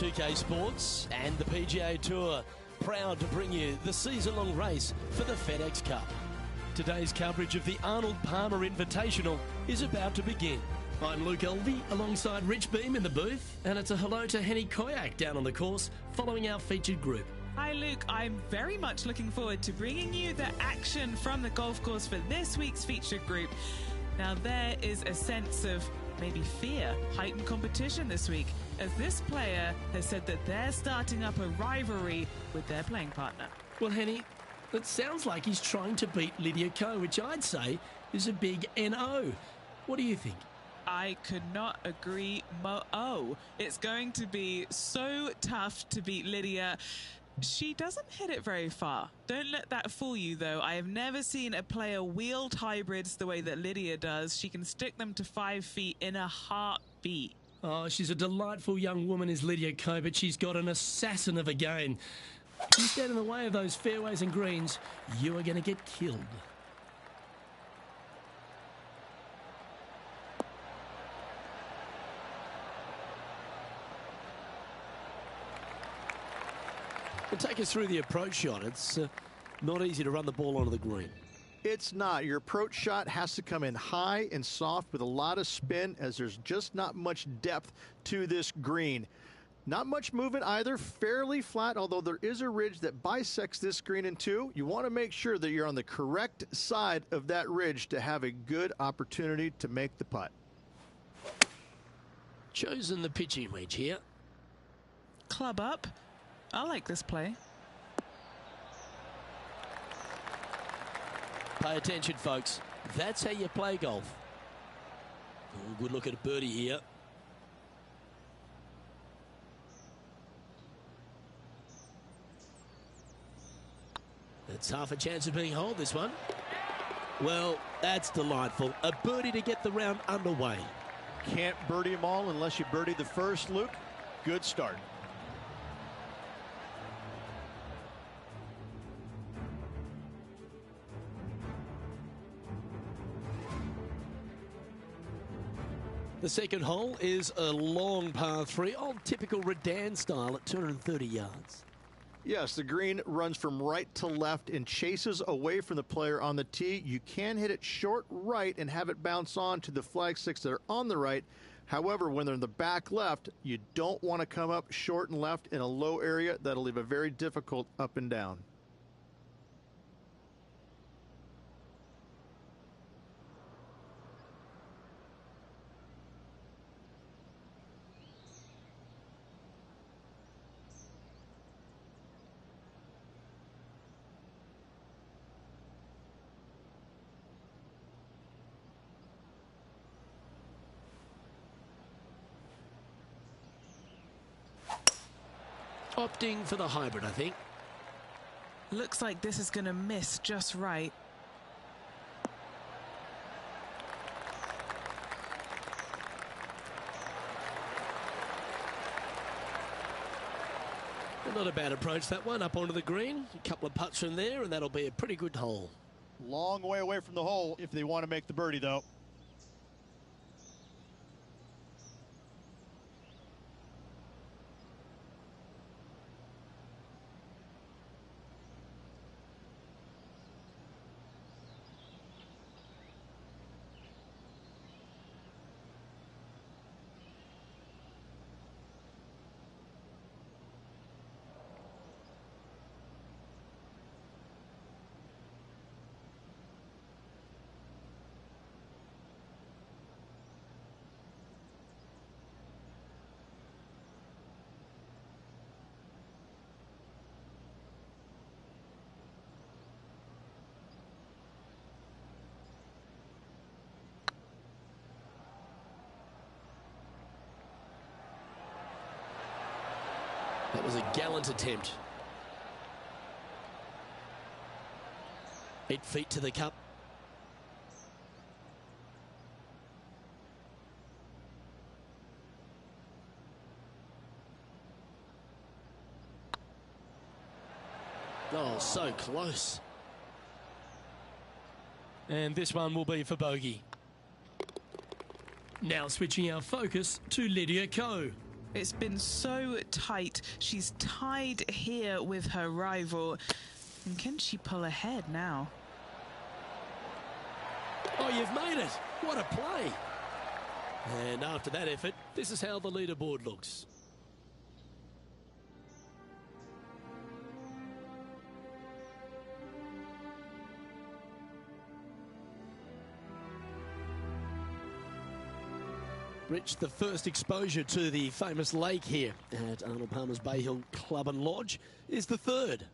2K Sports and the PGA Tour, proud to bring you the season-long race for the FedEx Cup. Today's coverage of the Arnold Palmer Invitational is about to begin. I'm Luke Elvey alongside Rich Beam in the booth, and it's a hello to Henny Koyak down on the course following our featured group. Hi Luke, I'm very much looking forward to bringing you the action from the golf course for this week's featured group. Now there is a sense of maybe fear, heightened competition this week, as this player has said that they're starting up a rivalry with their playing partner. Well, Henny, it sounds like he's trying to beat Lydia Ko, which I'd say is a big NO. What do you think? I could not agree more. It's going to be so tough to beat Lydia. She doesn't hit it very far. Don't let that fool you, though. I have never seen a player wield hybrids the way that Lydia does. She can stick them to 5 feet in a heartbeat. Oh, she's a delightful young woman, is Lydia Ko, but she's got an assassin of a game. You stand in the way of those fairways and greens, you are going to get killed. And take us through the approach shot. It's not easy to run the ball onto the green. It's not. Your approach shot has to come in high and soft with a lot of spin, as there's just not much depth to this green. Not much movement either, fairly flat, although there is a ridge that bisects this green in two. You want to make sure that you're on the correct side of that ridge to have a good opportunity to make the putt. Chosen the pitching wedge here. Club up. I like this play. Pay attention, folks. That's how you play golf. Oh, good look at a birdie here. That's half a chance of being holed, this one. Well, that's delightful. A birdie to get the round underway. Can't birdie them all unless you birdie the first, Luke. Good start. The second hole is a long par 3, old typical Redan style at 230 yards. Yes, the green runs from right to left and chases away from the player on the tee. You can hit it short right and have it bounce on to the flag sticks that are on the right. However, when they're in the back left, you don't want to come up short and left in a low area. That'll leave a very difficult up and down. Opting for the hybrid, I think. Looks like this is going to miss just right. Not a bad approach, that one, up onto the green. A couple of putts from there, and that'll be a pretty good hole. Long way away from the hole if they want to make the birdie, though. That was a gallant attempt. 8 feet to the cup. Oh, so close. And this one will be for bogey. Now switching our focus to Lydia Ko. It's been so tight. She's tied here with her rival. And can she pull ahead now? Oh, you've made it. What a play. And after that effort, this is how the leaderboard looks. Rich, the first exposure to the famous lake here at Arnold Palmer's Bay Hill Club and Lodge is the third.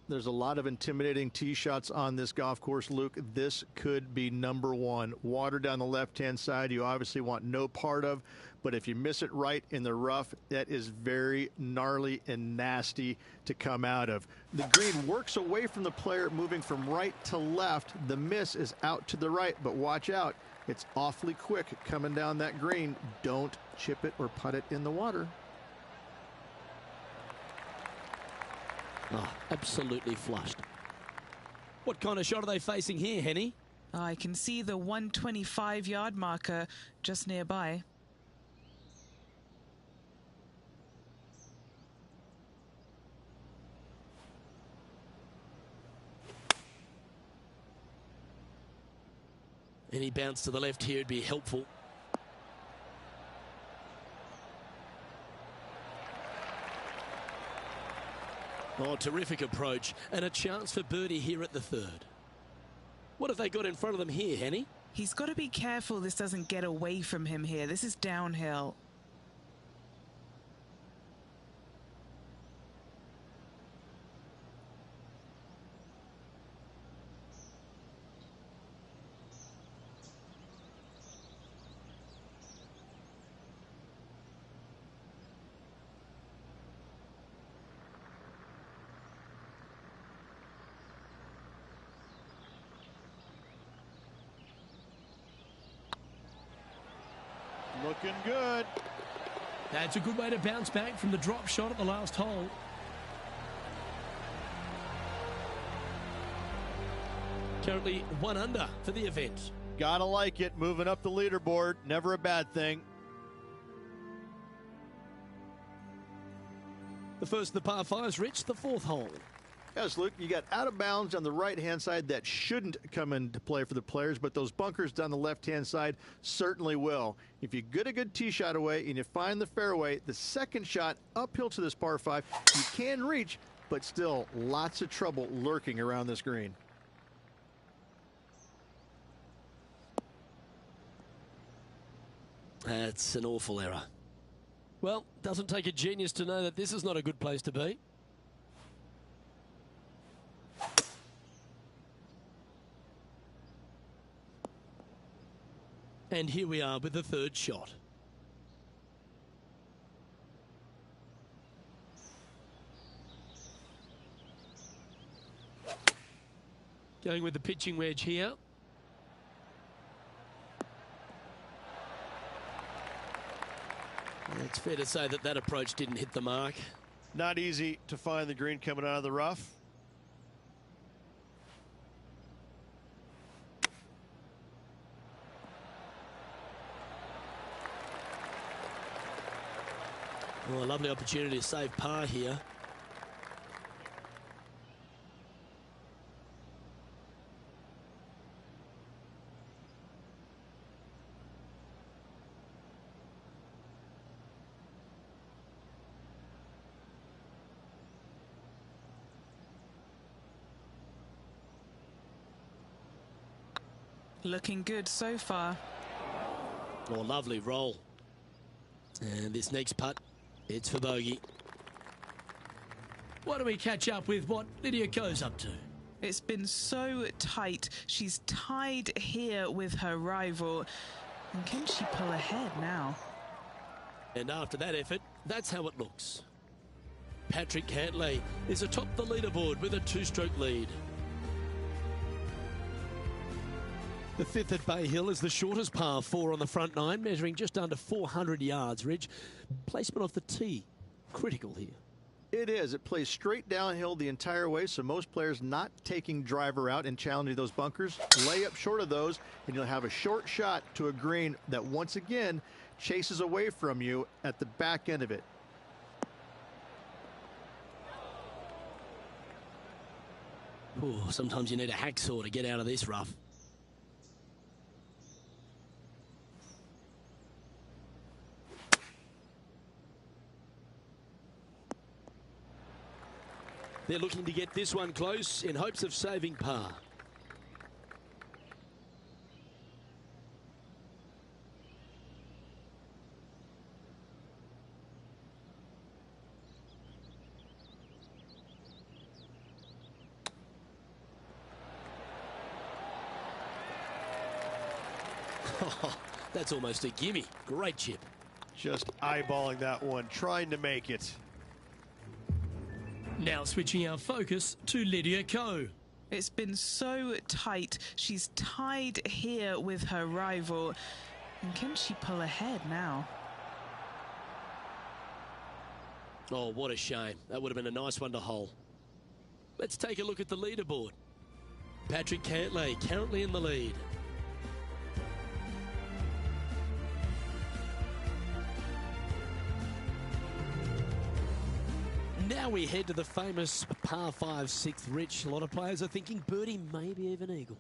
There's a lot of intimidating tee shots on this golf course, Luke. This could be number one. Water down the left-hand side, you obviously want no part of, but if you miss it right in the rough, that is very gnarly and nasty to come out of. The green works away from the player, moving from right to left. The miss is out to the right, but watch out. It's awfully quick coming down that green. Don't chip it or putt it in the water. Oh, absolutely flushed. What kind of shot are they facing here, Henny? I can see the 125-yard marker just nearby. Any bounce to the left here would be helpful. Oh, terrific approach, and a chance for birdie here at the third. What have they got in front of them here, Henny? He's got to be careful this doesn't get away from him here. This is downhill. Looking good. That's a good way to bounce back from the drop shot at the last hole. Currently 1 under for the event. Gotta like it. Moving up the leaderboard. Never a bad thing. The first of the par fives, Rich, the fourth hole. Yes, Luke, you got out of bounds on the right-hand side that shouldn't come into play for the players, but those bunkers down the left-hand side certainly will. If you get a good tee shot away and you find the fairway, the second shot uphill to this par 5, you can reach, but still lots of trouble lurking around this green. That's an awful error. Well, doesn't take a genius to know that this is not a good place to be. And here we are with the third shot. Going with the pitching wedge here. It's fair to say that that approach didn't hit the mark. Not easy to find the green coming out of the rough. Oh, a lovely opportunity to save par here. Looking good so far. Oh, lovely roll. And this next putt, it's for bogey. Why don't we catch up with what Lydia goes up to? It's been so tight. She's tied here with her rival. And can she pull ahead now? And after that effort, that's how it looks. Patrick Cantlay is atop the leaderboard with a 2-stroke lead. The fifth at Bay Hill is the shortest par 4 on the front 9, measuring just under 400 yards, Ridge. Placement off the tee, critical here. It is. It plays straight downhill the entire way, so most players not taking driver out and challenging those bunkers. Lay up short of those, and you'll have a short shot to a green that once again chases away from you at the back end of it. Ooh, sometimes you need a hacksaw to get out of this rough. They're looking to get this one close in hopes of saving par. Oh, that's almost a gimme. Great chip. Just eyeballing that one, trying to make it. Now switching our focus to Lydia Ko. It's been so tight. She's tied here with her rival. And can she pull ahead now? Oh, what a shame. That would have been a nice one to hole. Let's take a look at the leaderboard. Patrick Cantlay currently in the lead. Now we head to the famous par 5 6th Rich. A lot of players are thinking birdie, maybe even eagle.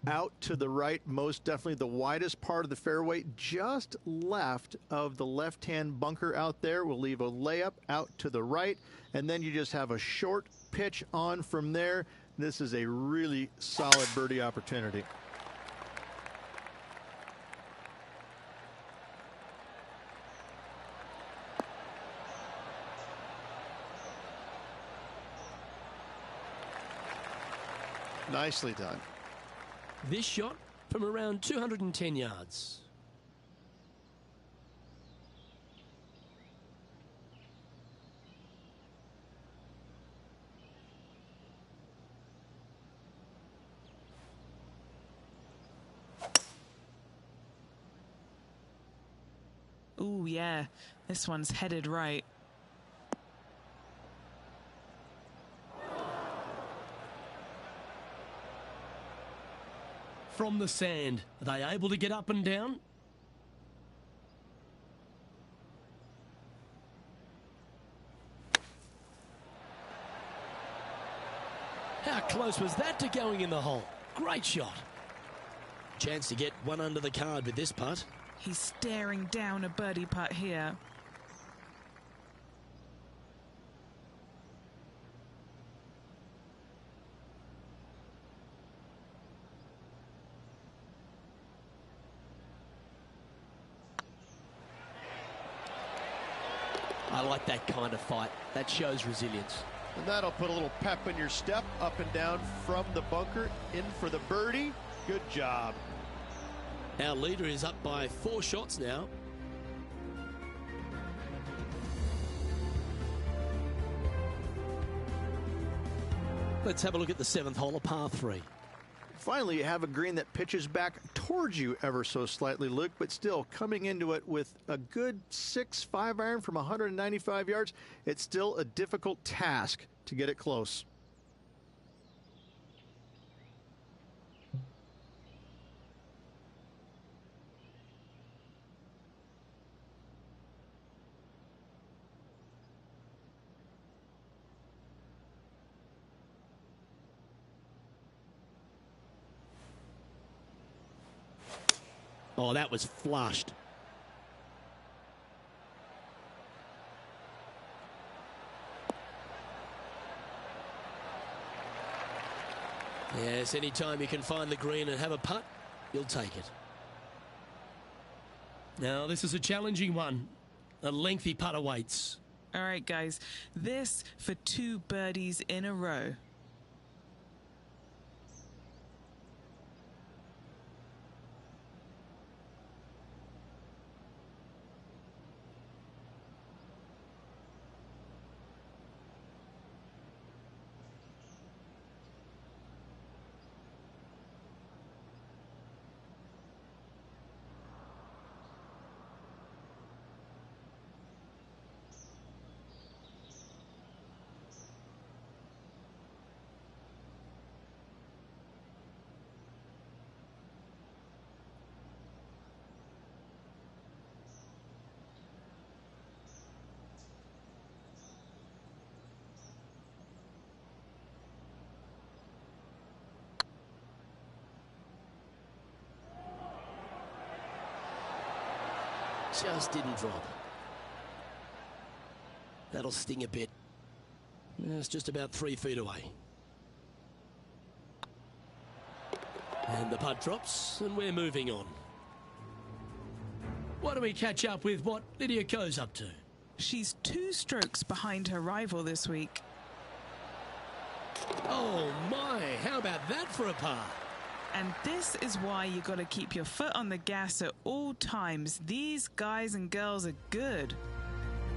Out to the right, most definitely the widest part of the fairway, just left of the left-hand bunker out there. We'll leave a layup out to the right, and then you just have a short pitch on from there. This is a really solid birdie opportunity. Nicely done. This shot from around 210 yards. Ooh, yeah. This one's headed right. From the sand, are they able to get up and down? How close was that to going in the hole? Great shot. Chance to get one under the card with this putt. He's staring down a birdie putt here. I like that kind of fight. That shows resilience. And that'll put a little pep in your step, up and down from the bunker, in for the birdie. Good job. Our leader is up by 4 shots now. Let's have a look at the 7th hole, a par 3. Finally, you have a green that pitches back towards you ever so slightly, Luke, but still coming into it with a good 6-5 iron from 195 yards. It's still a difficult task to get it close. Oh, that was flushed. Yes, anytime you can find the green and have a putt, you'll take it. Now, this is a challenging one. A lengthy putt awaits. All right, guys. This for 2 birdies in a row. just didn't drop. That'll sting a bit. It's just about 3 feet away. And the putt drops, and we're moving on. Why don't we catch up with what Lydia Ko's up to? She's 2 strokes behind her rival this week. Oh my, how about that for a par? And this is why you got to keep your foot on the gas at all times. These guys and girls are good.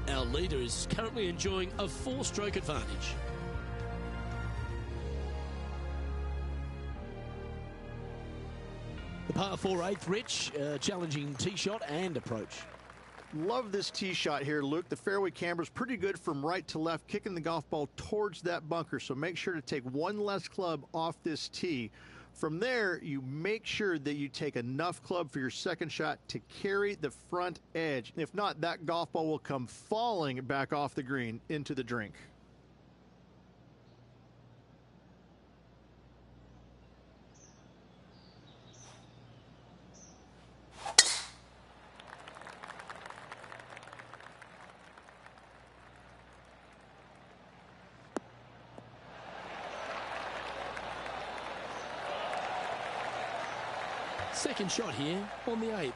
Our leader is currently enjoying a 4-stroke advantage. The par 4 8th, Rich, challenging tee shot and approach. Love this tee shot here, Luke. The fairway camber's pretty good from right to left, kicking the golf ball towards that bunker. So make sure to take one less club off this tee. From there, you make sure that you take enough club for your second shot to carry the front edge. If not, that golf ball will come falling back off the green into the drink. Second shot here on the 8th.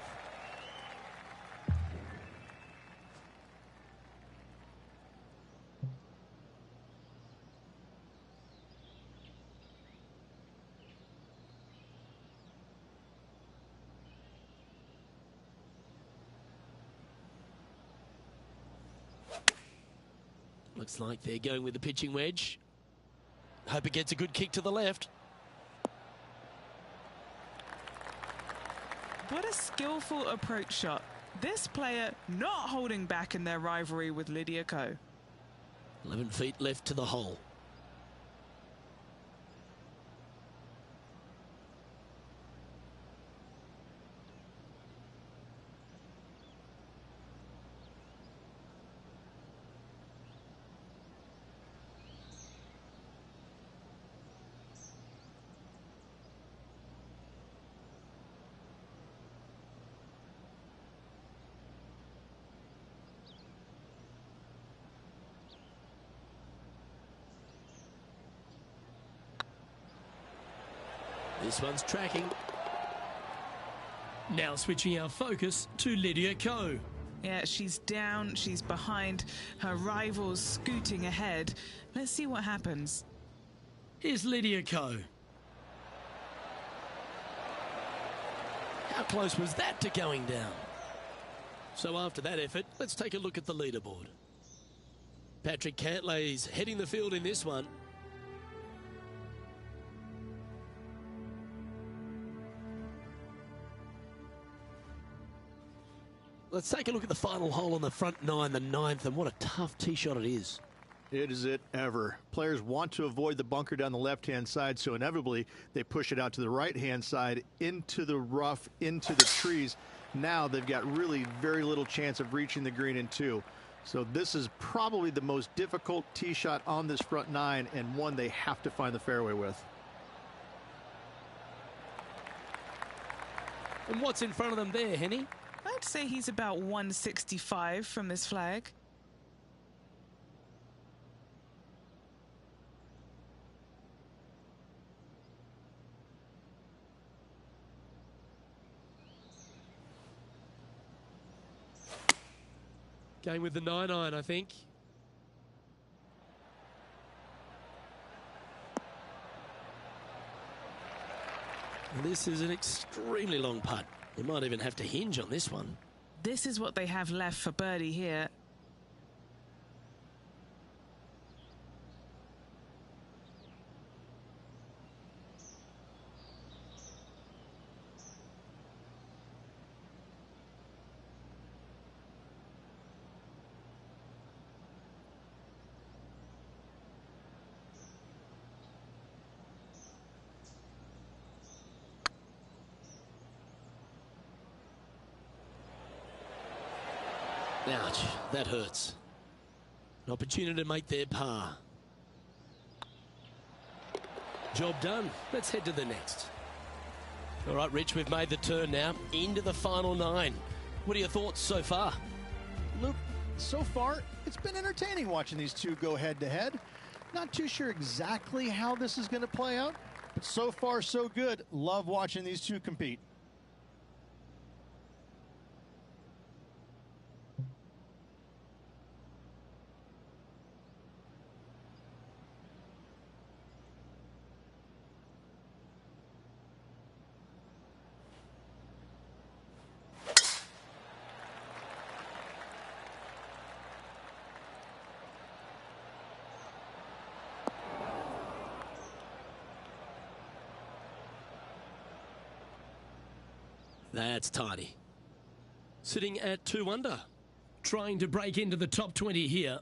Looks like they're going with the pitching wedge. Hope it gets a good kick to the left. What a skillful approach shot. This player not holding back in their rivalry with Lydia Ko. 11 feet left to the hole. This one's tracking. Now switching our focus to Lydia Ko. Yeah, she's down, she's behind, her rival's scooting ahead. Let's see what happens. Here's Lydia Ko. How close was that to going down? So after that effort, let's take a look at the leaderboard. Patrick Cantlay's heading the field in this one. Let's take a look at the final hole on the front 9, the 9th, and what a tough tee shot it is. It is it ever. Players want to avoid the bunker down the left-hand side, so inevitably they push it out to the right-hand side, into the rough, into the trees. Now they've got really very little chance of reaching the green in 2. So this is probably the most difficult tee shot on this front 9, and one they have to find the fairway with. And what's in front of them there, Henny? I'd say he's about 165 from this flag. Going with the 9-iron, I think. And this is an extremely long putt. You might even have to hinge on this one. This is what they have left for birdie here. Ouch, that hurts. An opportunity to make their par. Job done. Let's head to the next. All right, Rich, we've made the turn now into the final 9. What are your thoughts so far? Luke, so far, it's been entertaining watching these two go head-to-head. Not too sure exactly how this is going to play out, but so far, so good. Love watching these two compete. That's tidy. Sitting at 2 under. Trying to break into the top 20 here.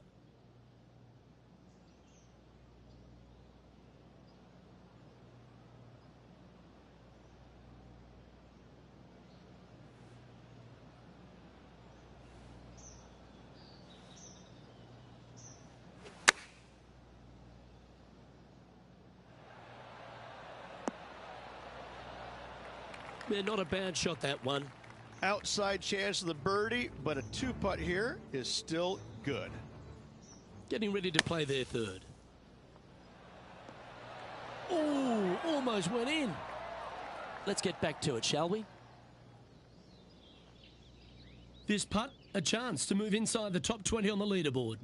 Yeah, not a bad shot, that one. Outside chance of the birdie, but a two-putt here is still good. Getting ready to play their third. Oh, almost went in. Let's get back to it, shall we? This putt, a chance to move inside the top 20 on the leaderboard.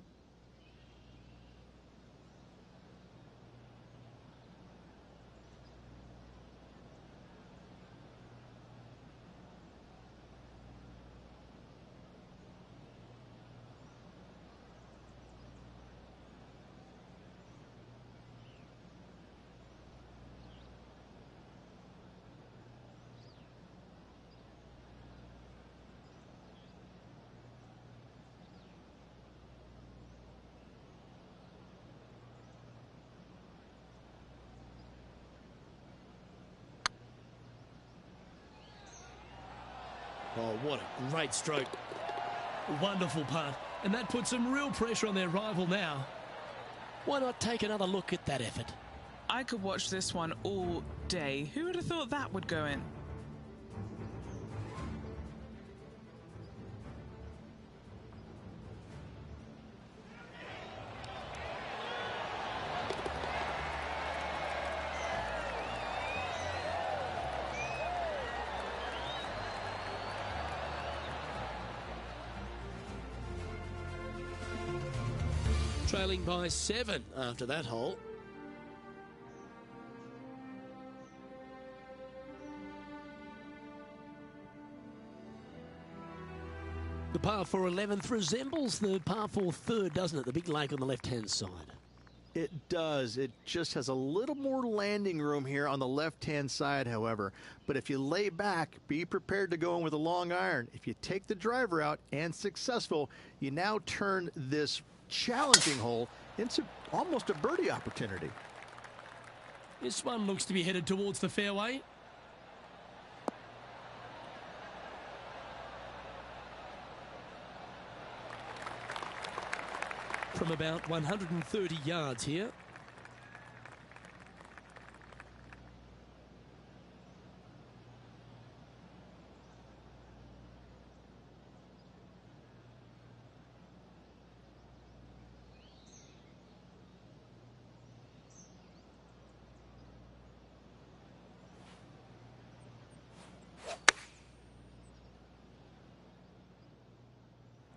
Oh, what a great stroke. Wonderful putt. And that puts some real pressure on their rival now. Why not take another look at that effort? I could watch this one all day. Who would have thought that would go in? Trailing by 7 after that hole. The par 4 11th resembles the par 4 third, doesn't it? The big lake on the left-hand side. It does. It just has a little more landing room here on the left-hand side, however. But if you lay back, be prepared to go in with a long iron. If you take the driver out and successful, you now turn this challenging hole into almost a birdie opportunity. This one looks to be headed towards the fairway. From about 130 yards here.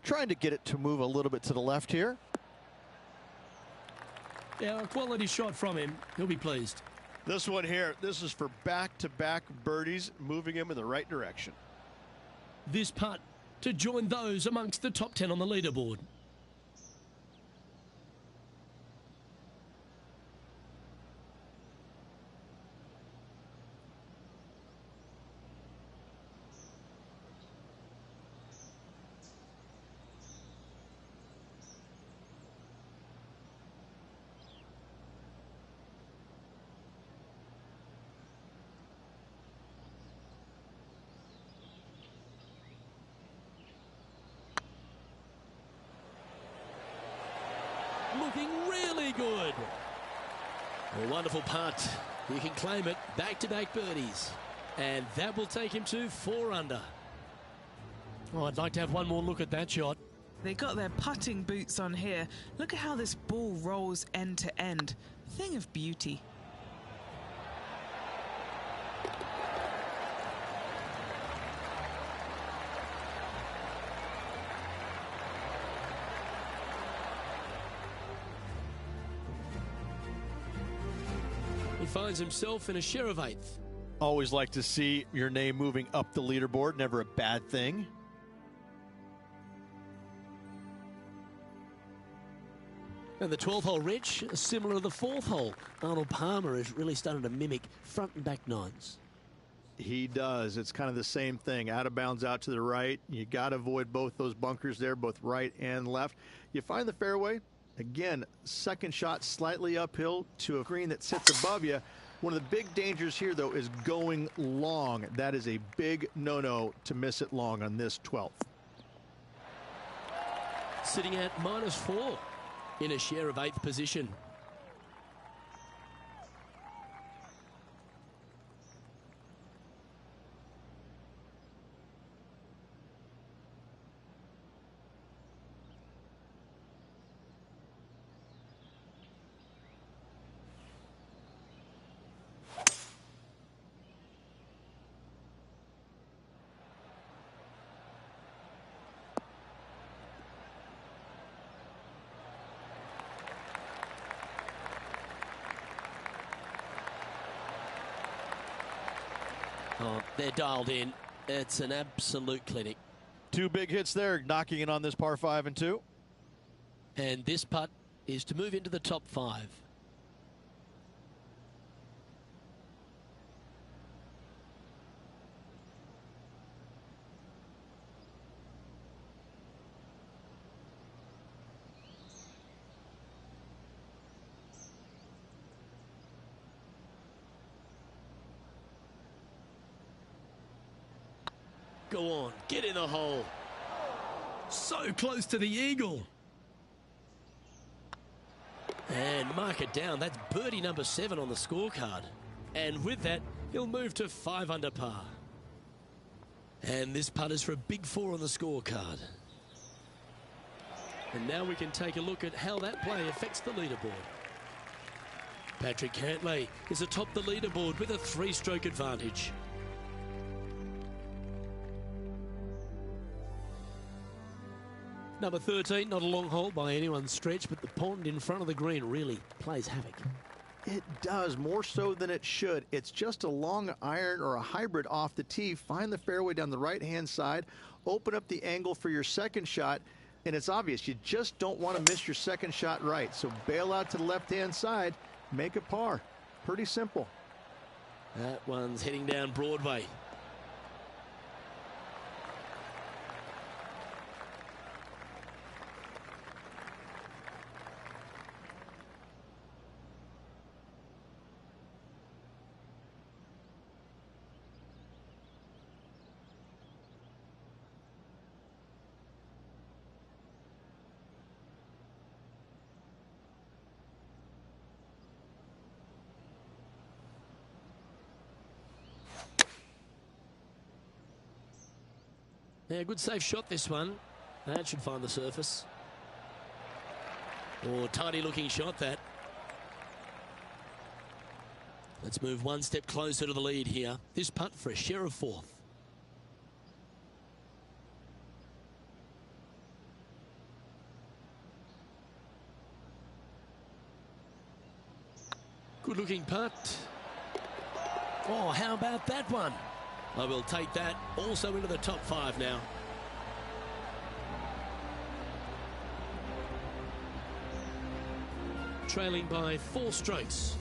Trying to get it to move a little bit to the left here. Yeah, a quality shot from him. He'll be pleased. This one here, this is for back-to-back birdies, moving him in the right direction. This putt to join those amongst the top 10 on the leaderboard. Looking really good. A wonderful putt. He can claim it. Back-to-back birdies. And that will take him to 4 under. Oh, I'd like to have one more look at that shot. They got their putting boots on here. Look at how this ball rolls end to end. Thing of beauty. He finds himself in a share of 8th. Always like to see your name moving up the leaderboard. Never a bad thing. And the 12th hole, Rich, similar to the 4th hole. Arnold Palmer is really starting to mimic front and back nines. He does. It's kind of the same thing. Out of bounds out to the right. You got to avoid both those bunkers there, both right and left. You find the fairway. Again, second shot slightly uphill to a green that sits above you. One of the big dangers here, though, is going long. That is a big no-no to miss it long on this 12th. Sitting at -4 in a share of 8th position. Oh, they're dialed in. It's an absolute clinic. 2 big hits there, knocking in on this par 5 and 2. And this putt is to move into the top 5. Go on, get in the hole. So close to the eagle. And mark it down. That's birdie number 7 on the scorecard. And with that, he'll move to 5 under par. And this putt is for a big 4 on the scorecard. And now we can take a look at how that play affects the leaderboard. Patrick Cantlay is atop the leaderboard with a 3-stroke advantage. Number 13, not a long hole by anyone's stretch, but the pond in front of the green really plays havoc. It does, more so than it should. It's just a long iron or a hybrid off the tee. Find the fairway down the right-hand side, open up the angle for your second shot, and it's obvious you just don't want to miss your second shot right. So bail out to the left-hand side, make a par. Pretty simple. That one's heading down Broadway. Yeah, good safe shot this one. That should find the surface. Oh, tidy looking shot that. Let's move one step closer to the lead here. This putt for a share of 4th. Good looking putt. Oh, how about that one? I will take that also into the top 5 now. Trailing by 4 strokes.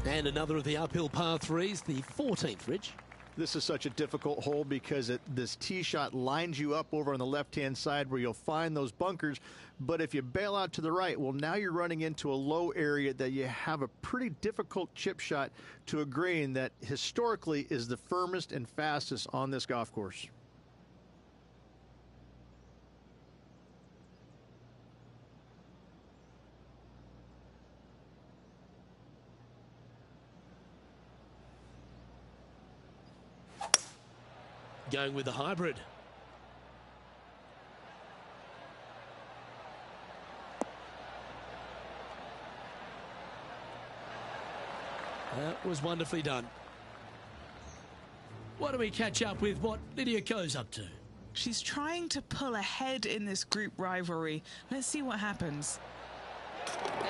And another of the uphill par 3s, the 14th, Rich. This is such a difficult hole because this tee shot lines you up over on the left-hand side where you'll find those bunkers. But if you bail out to the right, well, now you're running into a low area that you have a pretty difficult chip shot to a green that historically is the firmest and fastest on this golf course. Going with the hybrid. That was wonderfully done. Why don't we catch up with what Lydia Ko's up to? She's trying to pull ahead in this group rivalry. Let's see what happens.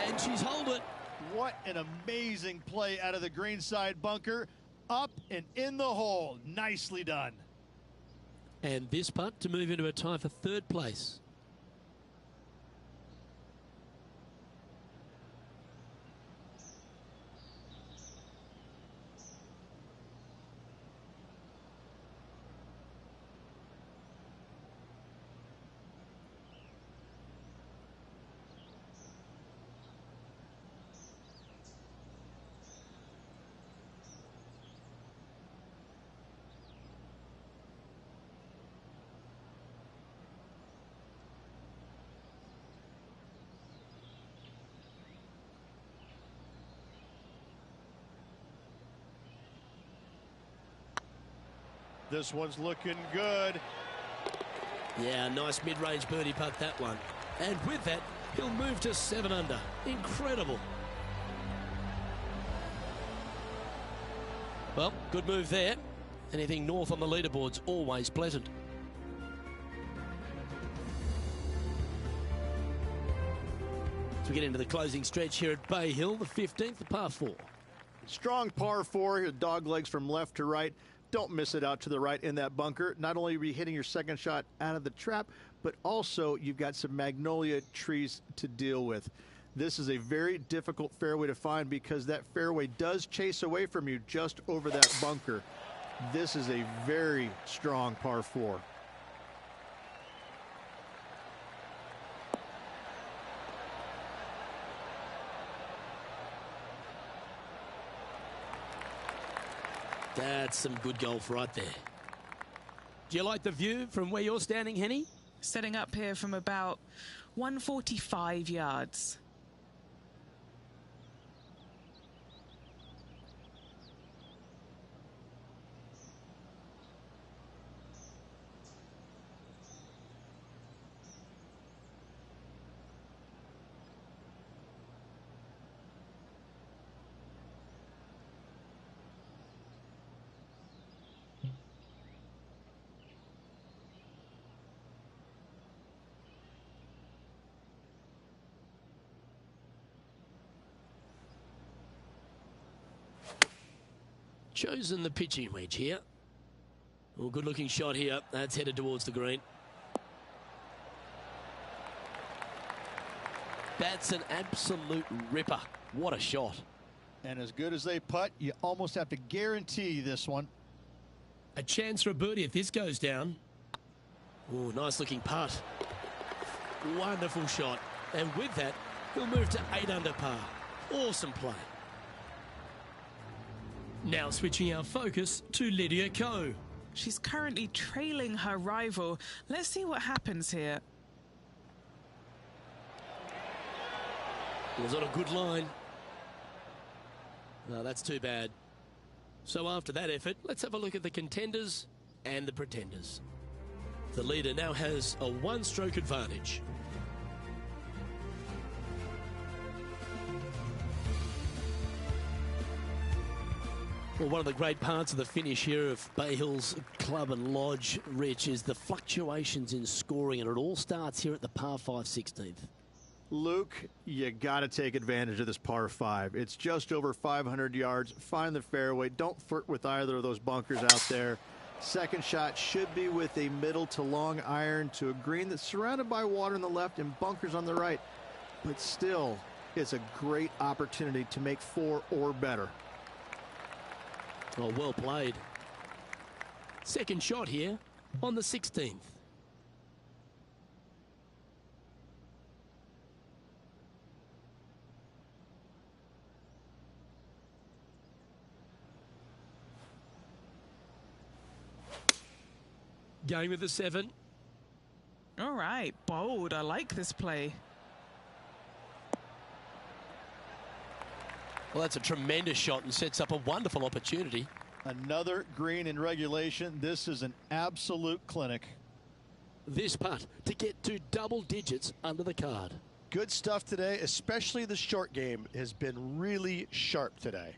And she's holed it. What an amazing play out of the greenside bunker. Up and in the hole. Nicely done. And this putt to move into a tie for third place. This one's looking good. Yeah, nice mid-range birdie putt, that one. And with that, he'll move to 7 under. Incredible. Well, good move there. Anything north on the leaderboard's always pleasant. As we get into the closing stretch here at Bay Hill, the 15th, the par 4. Strong par 4, dog legs from left to right. Don't miss it out to the right in that bunker. Not only are you hitting your second shot out of the trap, but also you've got some magnolia trees to deal with. This is a very difficult fairway to find because that fairway does chase away from you just over that bunker. This is a very strong par 4. That's some good golf right there. Do you like the view from where you're standing, Henny? Setting up here from about 145 yards. Chosen the pitching wedge here. Oh, good looking shot here. That's headed towards the green. That's an absolute ripper. What a shot. And as good as they putt, you almost have to guarantee this one. A chance for a birdie if this goes down. Oh, nice looking putt. Wonderful shot. And with that, he'll move to 8 under par. Awesome play. Now switching our focus to Lydia Ko. She's currently trailing her rival. Let's see what happens here. It was on a good line. No, that's too bad. So after that effort, let's have a look at the contenders and the pretenders. The leader now has a 1-stroke advantage. Well, one of the great parts of the finish here of Bay Hill's Club and Lodge, Rich, is the fluctuations in scoring, and it all starts here at the par 5 16th. Luke, you got to take advantage of this par 5. It's just over 500 yards. Find the fairway. Don't flirt with either of those bunkers out there. Second shot should be with a middle to long iron to a green that's surrounded by water on the left and bunkers on the right. But still, it's a great opportunity to make 4 or better. Oh, well played. Second shot here on the 16th. Going with the 7. All right, bold. I like this play. Well, that's a tremendous shot and sets up a wonderful opportunity Another green in regulation. This is an absolute clinic. This putt to get to double digits under the card. Good stuff today, especially the short game has been really sharp today.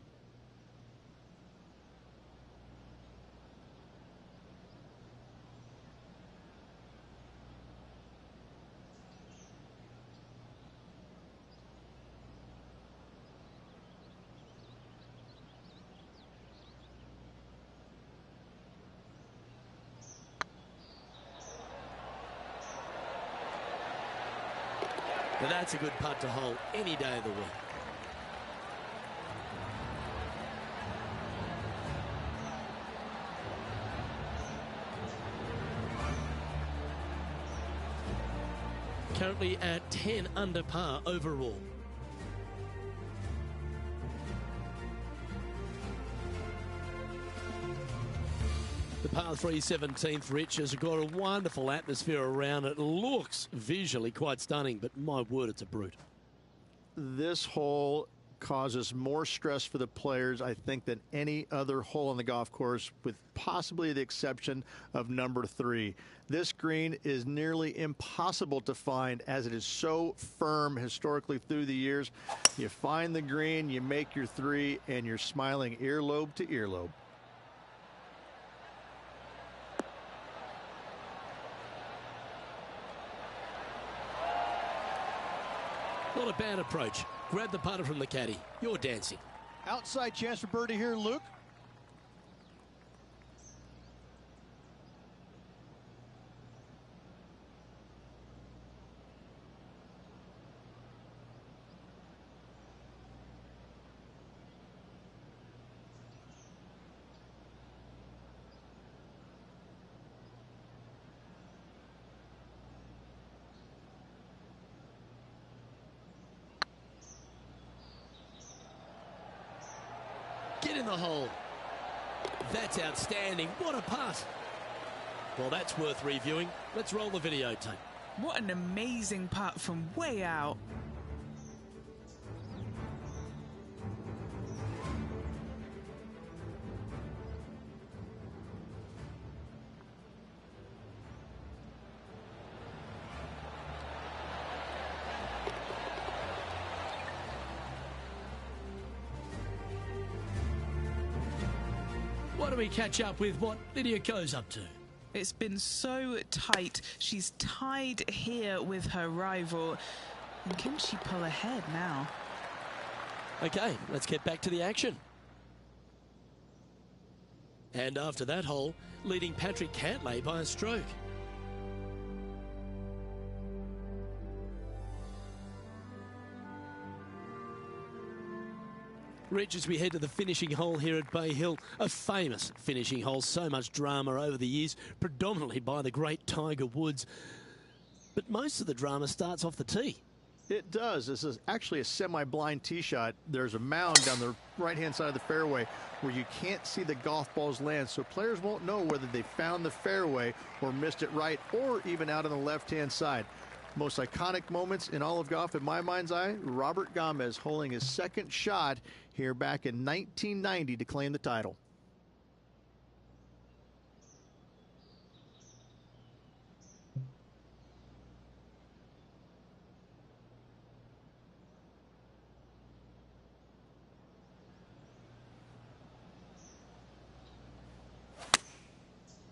But that's a good putt to hold any day of the week. Currently at 10 under par overall. The par 3 17th, Rich, has got a wonderful atmosphere around it. Looks visually quite stunning, but my word, it's a brute. This hole causes more stress for the players, I think, than any other hole on the golf course, with possibly the exception of number 3. This green is nearly impossible to find as it is so firm historically through the years. You find the green, you make your 3, and you're smiling earlobe to earlobe. Not a bad approach. Grab the putter from the caddy. You're dancing. Outside chance for birdie here, Luke. Get in the hole. That's outstanding. What a putt. Well, that's worth reviewing. Let's roll the videotape. What an amazing putt from way out. Why don't we catch up with what Lydia goes up to? It's been so tight. She's tied here with her rival. And can she pull ahead now? Okay, let's get back to the action. And after that hole, leading Patrick Cantlay by a stroke. Rich, as we head to the finishing hole here at Bay Hill, a famous finishing hole, so much drama over the years, predominantly by the great Tiger Woods. But most of the drama starts off the tee. It does. This is actually a semi-blind tee shot. There's a mound down the right-hand side of the fairway where you can't see the golf balls land, so players won't know whether they found the fairway or missed it right or even out on the left-hand side. Most iconic moments in all of golf, in my mind's eye, Robert Gomez holding his second shot here back in 1990 to claim the title.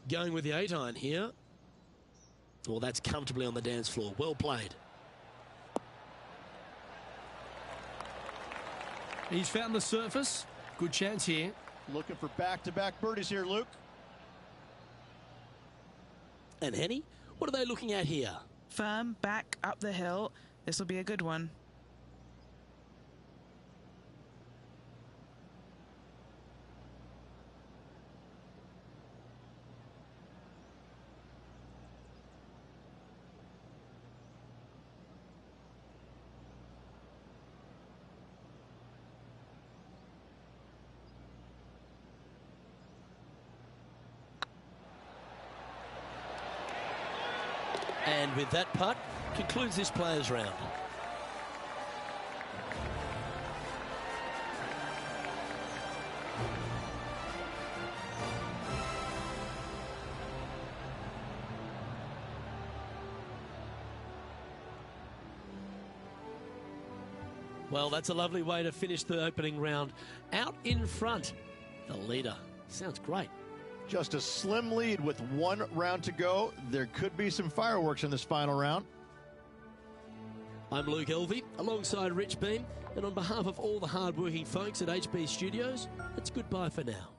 Going with the 8-iron here. Well, that's comfortably on the dance floor. Well played. He's found the surface. Good chance here. Looking for back-to-back birdies here, Luke. And Henny, what are they looking at here? Firm, back, up the hill. This will be a good one. And with that putt, concludes this players' round. Well, that's a lovely way to finish the opening round. Out in front, the leader. Sounds great. Just a slim lead with 1 round to go. There could be some fireworks in this final round. I'm Luke Elvey, alongside Rich Beam, and on behalf of all the hard-working folks at HB Studios, it's goodbye for now.